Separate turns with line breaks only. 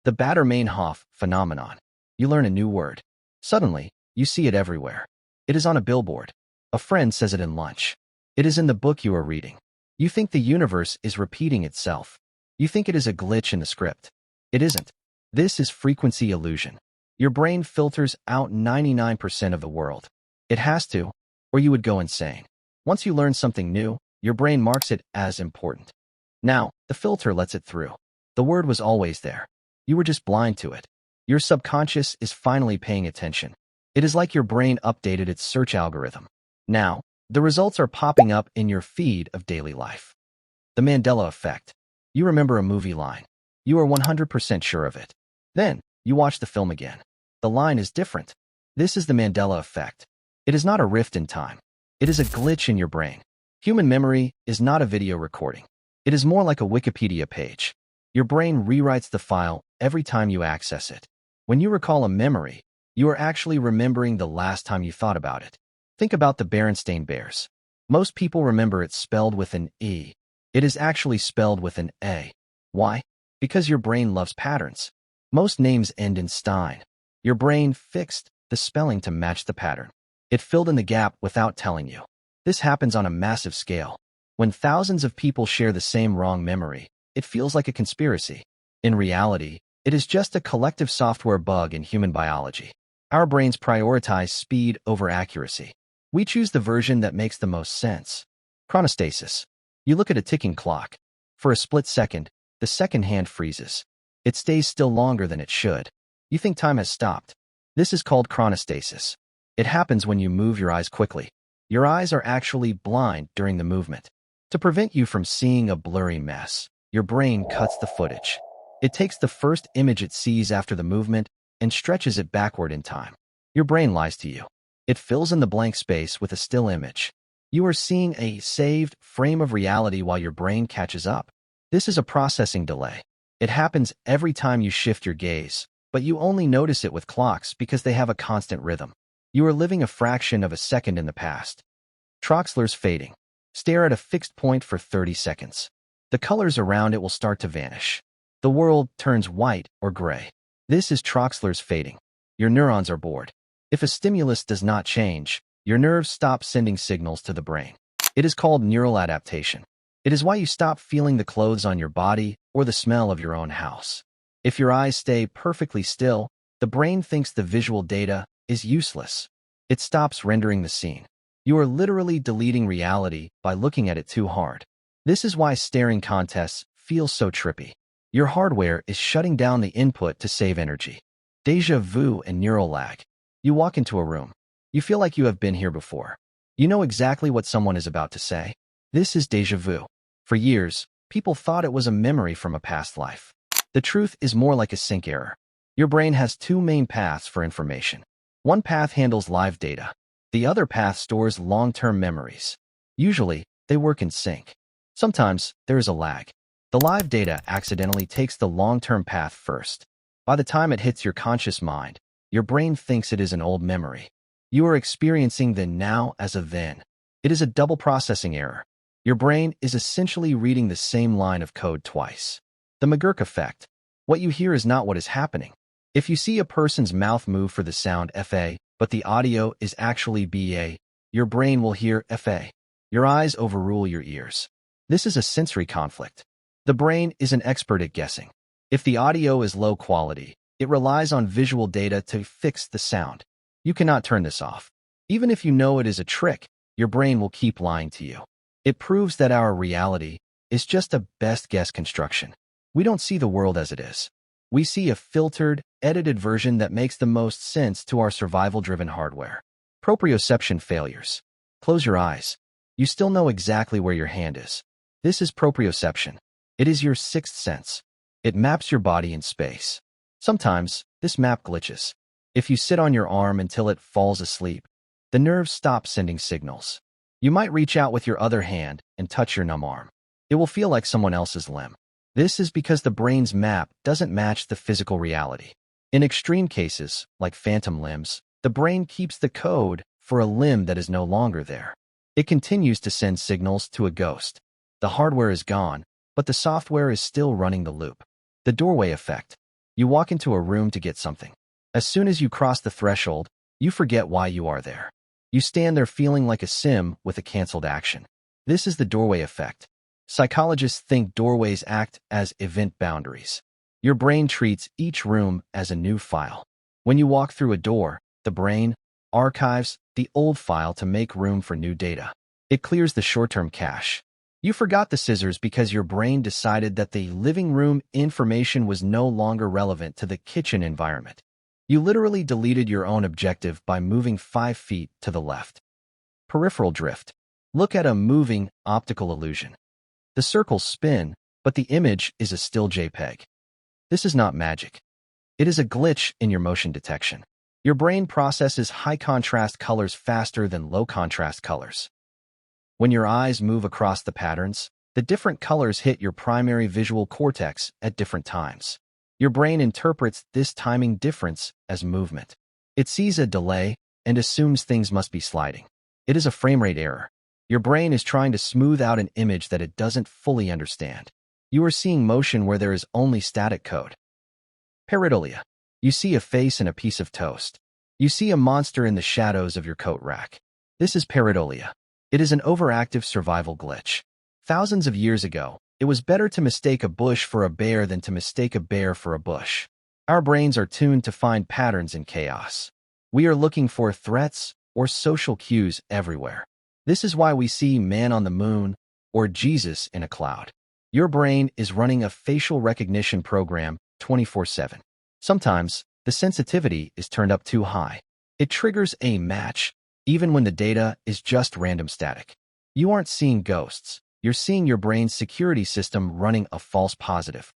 The Bader-Meinhof phenomenon. You learn a new word. Suddenly, you see it everywhere. It is on a billboard. A friend says it in lunch. It is in the book you are reading. You think the universe is repeating itself. You think it is a glitch in the script. It isn't. This is frequency illusion. Your brain filters out 99% of the world. It has to, or you would go insane. Once you learn something new, your brain marks it as important. Now, the filter lets it through. The word was always there. You were just blind to it. Your subconscious is finally paying attention. It is like your brain updated its search algorithm. Now, the results are popping up in your feed of daily life. The Mandela Effect. You remember a movie line. You are 100% sure of it. Then, you watch the film again. The line is different. This is the Mandela Effect. It is not a rift in time. It is a glitch in your brain. Human memory is not a video recording. It is more like a Wikipedia page. Your brain rewrites the file every time you access it. When you recall a memory, you are actually remembering the last time you thought about it. Think about the Berenstain Bears. Most people remember it spelled with an E. It is actually spelled with an A. Why? Because your brain loves patterns. Most names end in Stein. Your brain fixed the spelling to match the pattern. It filled in the gap without telling you. This happens on a massive scale. When thousands of people share the same wrong memory, it feels like a conspiracy. In reality, it is just a collective software bug in human biology. Our brains prioritize speed over accuracy. We choose the version that makes the most sense. Chronostasis. You look at a ticking clock. For a split second, the second hand freezes. It stays still longer than it should. You think time has stopped. This is called chronostasis. It happens when you move your eyes quickly. Your eyes are actually blind during the movement. To prevent you from seeing a blurry mess, your brain cuts the footage. It takes the first image it sees after the movement and stretches it backward in time. Your brain lies to you. It fills in the blank space with a still image. You are seeing a saved frame of reality while your brain catches up. This is a processing delay. It happens every time you shift your gaze, but you only notice it with clocks because they have a constant rhythm. You are living a fraction of a second in the past. Troxler's fading. Stare at a fixed point for 30 seconds. The colors around it will start to vanish. The world turns white or gray. This is Troxler's fading. Your neurons are bored. If a stimulus does not change, your nerves stop sending signals to the brain. It is called neural adaptation. It is why you stop feeling the clothes on your body or the smell of your own house. If your eyes stay perfectly still, the brain thinks the visual data is useless. It stops rendering the scene. You are literally deleting reality by looking at it too hard. This is why staring contests feel so trippy. Your hardware is shutting down the input to save energy. Deja vu and neural lag. You walk into a room. You feel like you have been here before. You know exactly what someone is about to say. This is deja vu. For years, people thought it was a memory from a past life. The truth is more like a sync error. Your brain has two main paths for information. One path handles live data. The other path stores long-term memories. Usually, they work in sync. Sometimes, there is a lag. The live data accidentally takes the long-term path first. By the time it hits your conscious mind, your brain thinks it is an old memory. You are experiencing the now as a then. It is a double processing error. Your brain is essentially reading the same line of code twice. The McGurk effect. What you hear is not what is happening. If you see a person's mouth move for the sound FA, but the audio is actually BA, your brain will hear FA. Your eyes overrule your ears. This is a sensory conflict. The brain is an expert at guessing. If the audio is low quality, it relies on visual data to fix the sound. You cannot turn this off. Even if you know it is a trick, your brain will keep lying to you. It proves that our reality is just a best guess construction. We don't see the world as it is. We see a filtered, edited version that makes the most sense to our survival-driven hardware. Proprioception failures. Close your eyes. You still know exactly where your hand is. This is proprioception. It is your sixth sense. It maps your body in space. Sometimes, this map glitches. If you sit on your arm until it falls asleep, the nerves stop sending signals. You might reach out with your other hand and touch your numb arm. It will feel like someone else's limb. This is because the brain's map doesn't match the physical reality. In extreme cases, like phantom limbs, the brain keeps the code for a limb that is no longer there. It continues to send signals to a ghost. The hardware is gone, but the software is still running the loop. The doorway effect. You walk into a room to get something. As soon as you cross the threshold, you forget why you are there. You stand there feeling like a sim with a canceled action. This is the doorway effect. Psychologists think doorways act as event boundaries. Your brain treats each room as a new file. When you walk through a door, the brain archives the old file to make room for new data. It clears the short-term cache. You forgot the scissors because your brain decided that the living room information was no longer relevant to the kitchen environment. You literally deleted your own objective by moving 5 feet to the left. Peripheral drift. Look at a moving optical illusion. The circles spin, but the image is a still JPEG. This is not magic. It is a glitch in your motion detection. Your brain processes high-contrast colors faster than low-contrast colors. When your eyes move across the patterns, the different colors hit your primary visual cortex at different times. Your brain interprets this timing difference as movement. It sees a delay and assumes things must be sliding. It is a frame rate error. Your brain is trying to smooth out an image that it doesn't fully understand. You are seeing motion where there is only static code. Pareidolia. You see a face and a piece of toast. You see a monster in the shadows of your coat rack. This is pareidolia. It is an overactive survival glitch. Thousands of years ago, it was better to mistake a bush for a bear than to mistake a bear for a bush. Our brains are tuned to find patterns in chaos. We are looking for threats or social cues everywhere. This is why we see man on the moon or Jesus in a cloud. Your brain is running a facial recognition program 24/7. Sometimes, the sensitivity is turned up too high. It triggers a match, even when the data is just random static. You aren't seeing ghosts. You're seeing your brain's security system running a false positive.